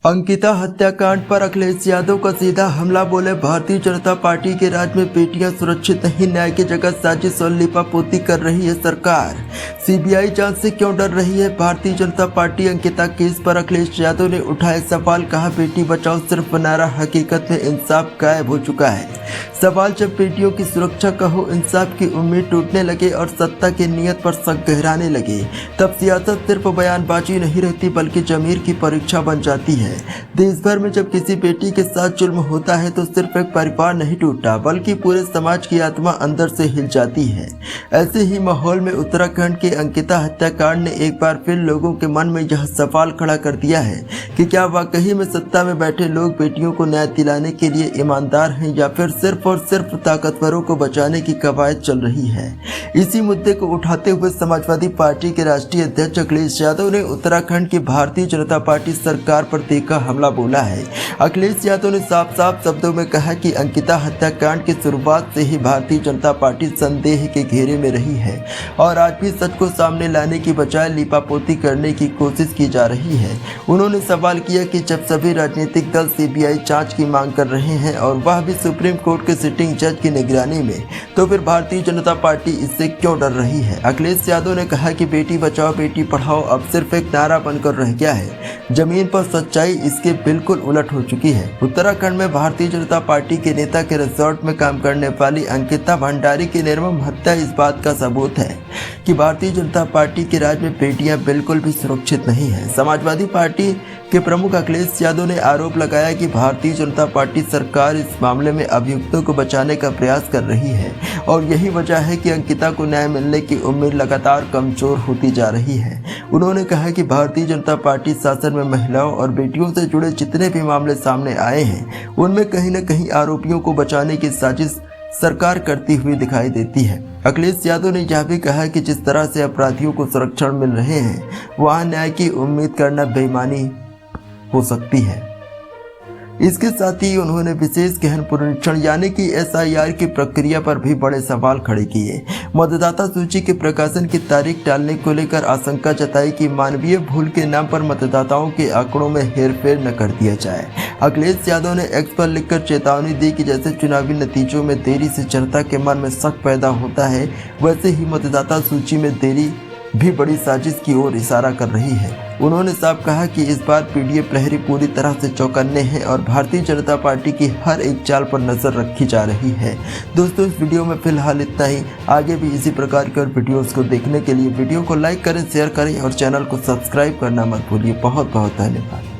अंकिता हत्याकांड पर अखिलेश यादव का सीधा हमला। बोले, भारतीय जनता पार्टी के राज में बेटियां सुरक्षित नहीं, न्याय की जगह साजिश और लिपापोती कर रही है सरकार। सीबीआई जांच से क्यों डर रही है भारतीय जनता पार्टी? अंकिता केस पर अखिलेश यादव ने उठाए सवाल। कहा, बेटी बचाओ सिर्फ नारा, हकीकत में इंसाफ गायब हो चुका है। सवाल, जब बेटियों की सुरक्षा का हो, इंसाफ की उम्मीद टूटने लगे और सत्ता की नीयत पर शक गहराने लगे, तब सियासत सिर्फ बयानबाजी नहीं रहती बल्कि जमीर की परीक्षा बन जाती है। देश भर में जब किसी बेटी के साथ जुल्म होता है तो सिर्फ एक परिवार नहीं टूटता बल्कि पूरे समाज की आत्मा अंदर से हिल जाती है। ऐसे ही माहौल में उत्तराखंड के अंकिता हत्याकांड ने एक बार फिर लोगों के मन में यह सवाल खड़ा कर दिया है कि क्या वाकई में सत्ता में बैठे लोग बेटियों को न्याय दिलाने के लिए ईमानदार हैं या फिर सिर्फ और सिर्फ ताकतवरों को बचाने की कवायद चल रही है। इसी मुद्दे को उठाते हुए समाजवादी पार्टी के राष्ट्रीय अध्यक्ष अखिलेश यादव ने उत्तराखंड की भारतीय जनता पार्टी सरकार पर तीखा हमला बोला है। अखिलेश यादव ने साफ साफ शब्दों में कहा कि अंकिता हत्याकांड की शुरुआत से ही भारतीय जनता पार्टी संदेह के घेरे में रही है और आज भी सच को सामने लाने की बजाय लिपापोती करने की कोशिश की जा रही है। उन्होंने सवाल किया कि जब सभी राजनीतिक दल सीबीआई जांच की मांग कर रहे हैं और वह भी सुप्रीम कोर्ट के सिटिंग जज की निगरानी में, तो फिर भारतीय जनता पार्टी इससे क्यों डर रही है? अखिलेश यादव ने कहा कि बेटी बचाओ बेटी पढ़ाओ अब सिर्फ एक नारा बनकर रह गया है। जमीन पर सच्चाई इसके बिल्कुल उलट हो चुकी है। उत्तराखंड में भारतीय जनता पार्टी के नेता के रिजॉर्ट में काम करने वाली अंकिता भंडारी की निर्मम हत्या इस बात का सबूत है कि भारतीय जनता पार्टी के राज में बेटियां बिल्कुल भी सुरक्षित नहीं है। समाजवादी पार्टी के प्रमुख अखिलेश यादव ने आरोप लगाया कि भारतीय जनता पार्टी सरकार इस मामले में अभियुक्तों को बचाने का प्रयास कर रही है और यही वजह है कि अंकिता को न्याय मिलने की उम्मीद लगातार कमजोर होती जा रही है। उन्होंने कहा कि भारतीय जनता पार्टी शासन में महिलाओं और बेटियों से जुड़े जितने भी मामले सामने आए हैं उनमें कहीं न कहीं आरोपियों को बचाने की साजिश सरकार करती हुई दिखाई देती है। अखिलेश यादव ने यह भी कहा कि जिस तरह से अपराधियों को संरक्षण मिल रहे हैं वहां न्याय की उम्मीद करना बेईमानी हो सकती है। इसके साथ ही उन्होंने विशेष गहन पुनरीक्षण यानी कि SIR की प्रक्रिया पर भी बड़े सवाल खड़े किए। मतदाता सूची के प्रकाशन की तारीख टालने को लेकर आशंका जताई कि मानवीय भूल के नाम पर मतदाताओं के आंकड़ों में हेरफेर न कर दिया जाए। अखिलेश यादव ने X पर लिखकर चेतावनी दी कि जैसे चुनावी नतीजों में देरी से जनता के मन में शक पैदा होता है, वैसे ही मतदाता सूची में देरी भी बड़ी साजिश की ओर इशारा कर रही है। उन्होंने साफ कहा कि इस बार PDF प्रहरी पूरी तरह से चौकन्ने हैं और भारतीय जनता पार्टी की हर एक चाल पर नजर रखी जा रही है। दोस्तों, इस वीडियो में फिलहाल इतना ही। आगे भी इसी प्रकार के वीडियोस को देखने के लिए वीडियो को लाइक करें, शेयर करें और चैनल को सब्सक्राइब करना मत भूलिए। बहुत बहुत धन्यवाद।